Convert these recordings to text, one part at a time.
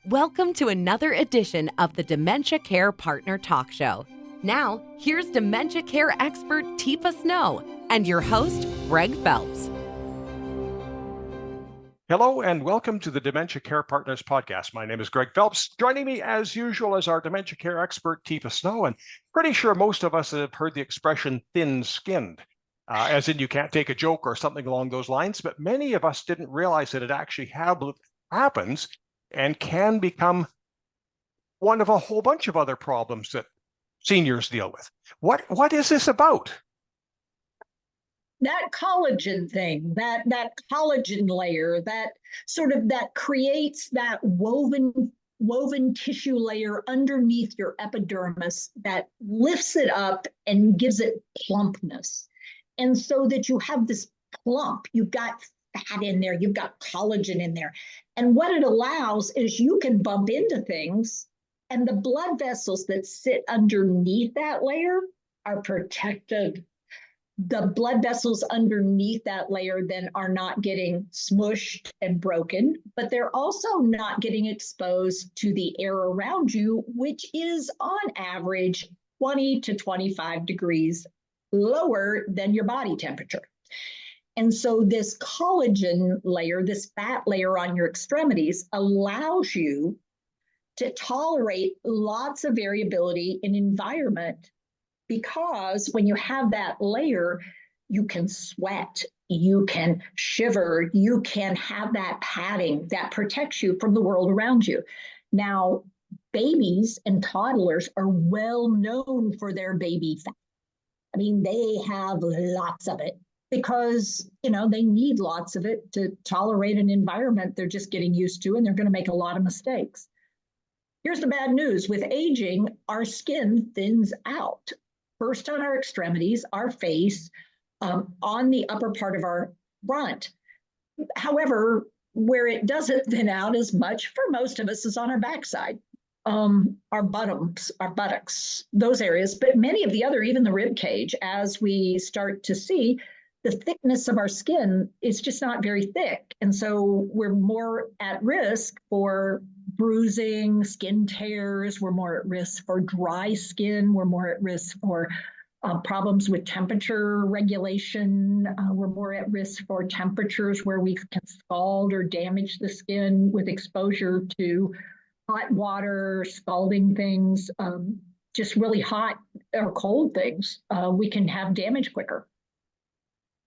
Welcome to another edition of the Dementia Care Partner Talk Show. Now, here's dementia care expert Teepa Snow and your host, Greg Phelps. Hello and welcome to the Dementia Care Partners podcast. My name is Greg Phelps. Joining me as usual is our dementia care expert, Teepa Snow. And pretty sure most of us have heard the expression thin-skinned, as in you can't take a joke or something along those lines. But many of us didn't realize that it actually happens and can become one of a whole bunch of other problems that seniors deal with. What is this about? That collagen thing, that collagen layer, that creates that woven tissue layer underneath your epidermis that lifts it up and gives it plumpness. And so that you have this plump, you've got fat in there, you've got collagen in there. And what it allows is you can bump into things and the blood vessels that sit underneath that layer are protected. The blood vessels underneath that layer then are not getting smushed and broken, but they're also not getting exposed to the air around you, which is on average 20 to 25 degrees lower than your body temperature. And so this collagen layer, this fat layer on your extremities, allows you to tolerate lots of variability in environment, because when you have that layer, you can sweat, you can shiver, you can have that padding that protects you from the world around you. Now, babies and toddlers are well known for their baby fat. I mean, they have lots of it because, they need lots of it to tolerate an environment they're just getting used to, and they're going to make a lot of mistakes. Here's the bad news. With aging, our skin thins out. First on our extremities, our face, on the upper part of our front. However, where it doesn't thin out as much for most of us is on our backside, our buttocks, those areas. But many of the other, even the rib cage, as we start to see, the thickness of our skin is just not very thick. And so we're more at risk for bruising, skin tears. We're more at risk for dry skin. We're more at risk for problems with temperature regulation. We're more at risk for temperatures where we can scald or damage the skin with exposure to hot water, scalding things, just really hot or cold things. We can have damage quicker.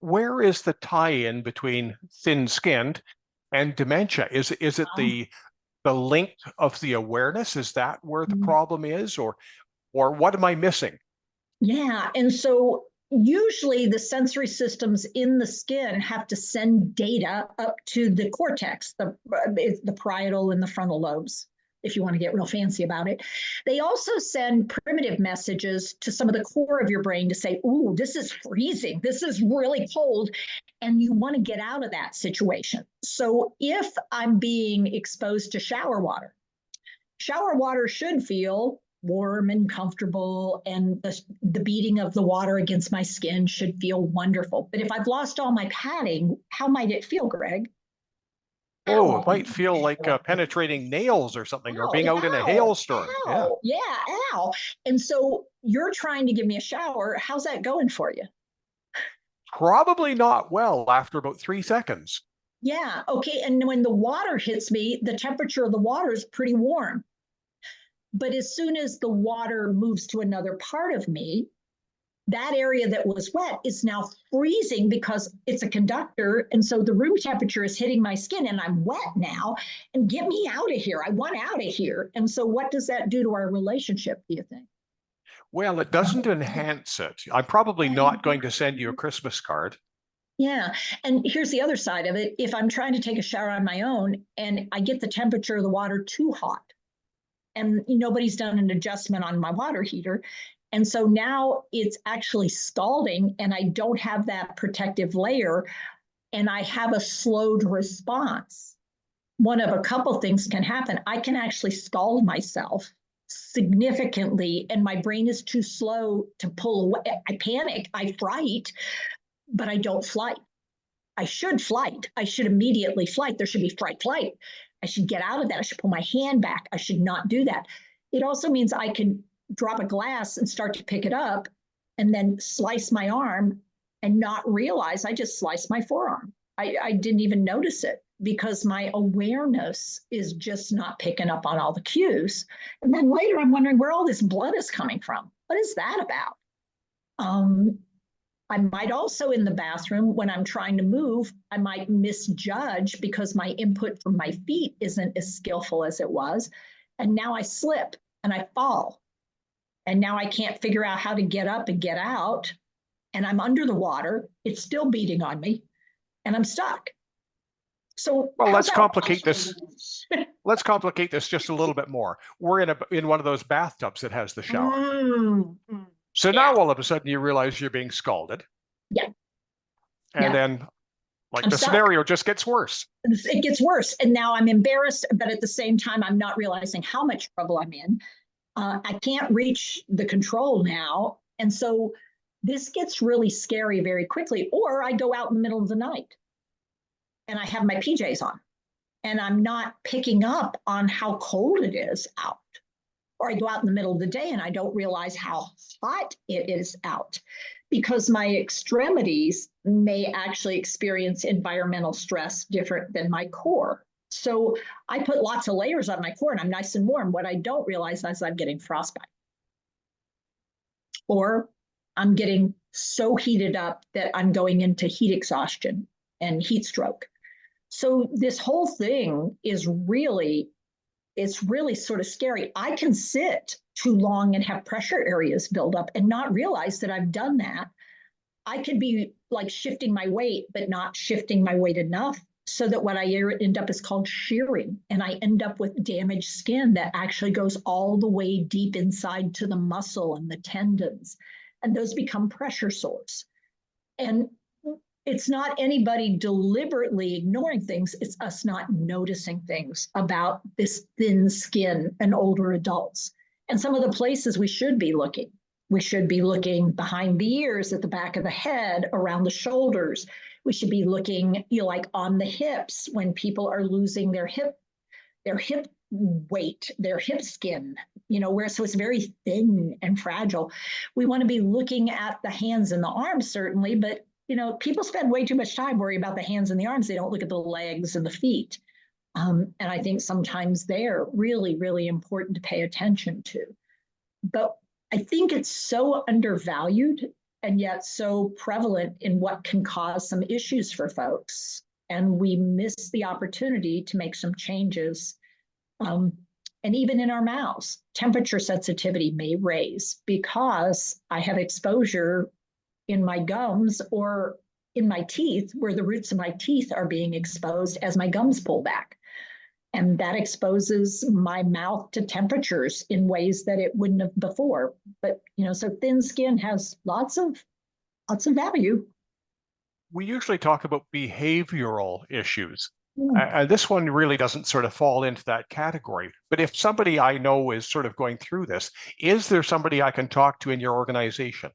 Where is the tie-in between thin-skinned and dementia? Is it the link of the awareness? Is that where the problem is, or what am I missing? Yeah, and so usually the sensory systems in the skin have to send data up to the cortex, the parietal and the frontal lobes, if you want to get real fancy about it. They also send primitive messages to some of the core of your brain to say, ooh, this is freezing, this is really cold, and you want to get out of that situation. So if I'm being exposed to shower water should feel warm and comfortable, and the beating of the water against my skin should feel wonderful. But if I've lost all my padding, how might it feel, Greg? Oh, it might feel like penetrating nails or something, or being out in a hailstorm. Ow. Yeah, ow. And so you're trying to give me a shower. How's that going for you? Probably not well after about 3 seconds. Yeah, okay. And when the water hits me, the temperature of the water is pretty warm. But as soon as the water moves to another part of me, that area that was wet is now freezing because it's a conductor. And so the room temperature is hitting my skin and I'm wet now. And get me out of here. I want out of here. And so what does that do to our relationship, do you think? Well, it doesn't enhance it. I'm probably not going to send you a Christmas card. Yeah. And here's the other side of it. If I'm trying to take a shower on my own and I get the temperature of the water too hot, and nobody's done an adjustment on my water heater, and so now it's actually scalding and I don't have that protective layer and I have a slowed response. One of a couple things can happen. I can actually scald myself significantly and my brain is too slow to pull away. I panic, I fright, but I don't flight. I should flight. I should immediately flight. There should be fight, flight. I should get out of that. I should pull my hand back. I should not do that. It also means I can drop a glass and start to pick it up and then slice my arm and not realize I just sliced my forearm. I didn't even notice it because my awareness is just not picking up on all the cues. And then later I'm wondering where all this blood is coming from. What is that about? I might also in the bathroom, when I'm trying to move, I might misjudge because my input from my feet isn't as skillful as it was. And now I slip and I fall. And now I can't figure out how to get up and get out. And I'm under the water. It's still beating on me. And I'm stuck. So well, let's complicate this. Let's complicate this just a little bit more. We're in one of those bathtubs that has the shower. So now all of a sudden you realize you're being scalded. Yeah. And then the scenario just gets worse. It gets worse. And now I'm embarrassed, but at the same time, I'm not realizing how much trouble I'm in. I can't reach the control now. And so this gets really scary very quickly. Or I go out in the middle of the night and I have my PJs on and I'm not picking up on how cold it is out. Or I go out in the middle of the day and I don't realize how hot it is out because my extremities may actually experience environmental stress different than my core. So I put lots of layers on my core and I'm nice and warm. What I don't realize is I'm getting frostbite. Or I'm getting so heated up that I'm going into heat exhaustion and heat stroke. So this whole thing is really, it's really sort of scary. I can sit too long and have pressure areas build up and not realize that I've done that. I could be like shifting my weight, but not shifting my weight enough so that what I end up is called shearing. And I end up with damaged skin that actually goes all the way deep inside to the muscle and the tendons. And those become pressure sores. And it's not anybody deliberately ignoring things. It's us not noticing things about this thin skin in older adults. And some of the places we should be looking. We should be looking behind the ears, at the back of the head, around the shoulders. We should be looking, like on the hips when people are losing their hip weight, their hip skin, where so it's very thin and fragile. We want to be looking at the hands and the arms, certainly, but people spend way too much time worrying about the hands and the arms. They don't look at the legs and the feet. And I think sometimes they're really, really important to pay attention to. But I think it's so undervalued and yet so prevalent in what can cause some issues for folks. And we miss the opportunity to make some changes. And even in our mouths, temperature sensitivity may raise because I have exposure in my gums or in my teeth where the roots of my teeth are being exposed as my gums pull back. And that exposes my mouth to temperatures in ways that it wouldn't have before. But, so thin skin has lots of value. We usually talk about behavioral issues. And this one really doesn't sort of fall into that category. But if somebody I know is sort of going through this, is there somebody I can talk to in your organization?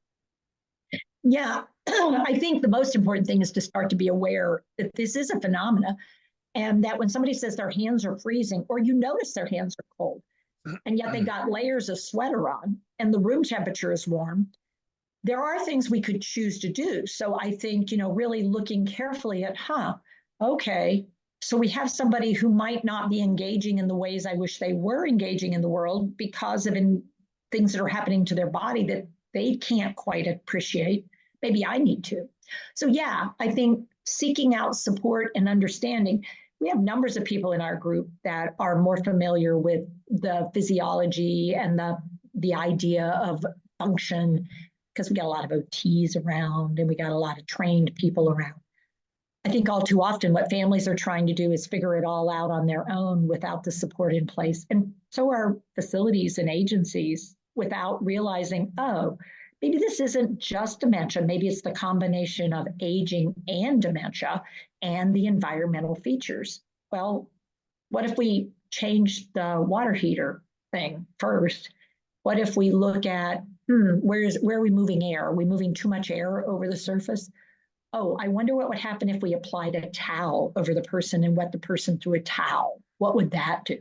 Yeah, I think the most important thing is to start to be aware that this is a phenomena and that when somebody says their hands are freezing or you notice their hands are cold and yet they got layers of sweater on and the room temperature is warm, there are things we could choose to do. So I think, really looking carefully at, okay, so we have somebody who might not be engaging in the ways I wish they were engaging in the world because of things that are happening to their body that they can't quite appreciate. Maybe I need to. So yeah, I think seeking out support and understanding. We have numbers of people in our group that are more familiar with the physiology and the idea of function because we got a lot of OTs around and we got a lot of trained people around. I think all too often what families are trying to do is figure it all out on their own without the support in place. And so are facilities and agencies without realizing, maybe this isn't just dementia. Maybe it's the combination of aging and dementia and the environmental features. Well, what if we change the water heater thing first? What if we look at, where are we moving air? Are we moving too much air over the surface? Oh, I wonder what would happen if we applied a towel over the person and wet the person through a towel. What would that do?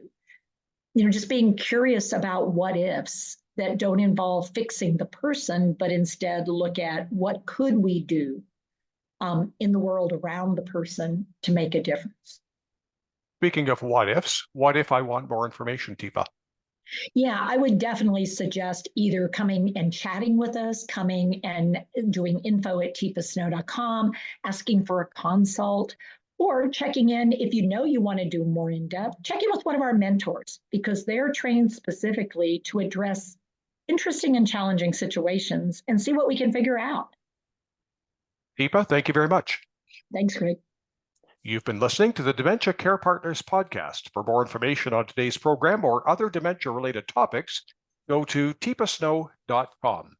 Just being curious about what ifs that don't involve fixing the person, but instead look at what could we do in the world around the person to make a difference. Speaking of what ifs, what if I want more information, Teepa? Yeah, I would definitely suggest either coming and chatting with us, coming and doing info@teepasnow.com, asking for a consult, or checking in if you know you want to do more in depth, check in with one of our mentors because they're trained specifically to address interesting and challenging situations and see what we can figure out. Teepa, thank you very much. Thanks, Greg. You've been listening to the Dementia Care Partners podcast. For more information on today's program or other dementia-related topics, go to teepasnow.com.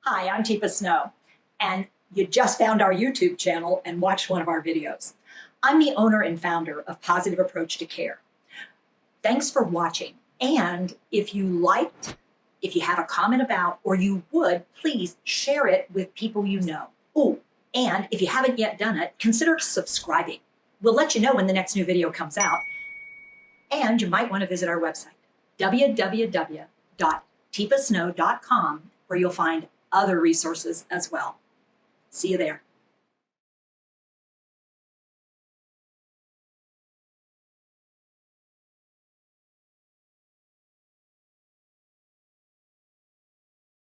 Hi, I'm Teepa Snow, and you just found our YouTube channel and watched one of our videos. I'm the owner and founder of Positive Approach to Care. Thanks for watching, and if you liked, if you have a comment about, or you would, please share it with people you know. Oh, and if you haven't yet done it, consider subscribing. We'll let you know when the next new video comes out. And you might want to visit our website, www.teepasnow.com, where you'll find other resources as well. See you there.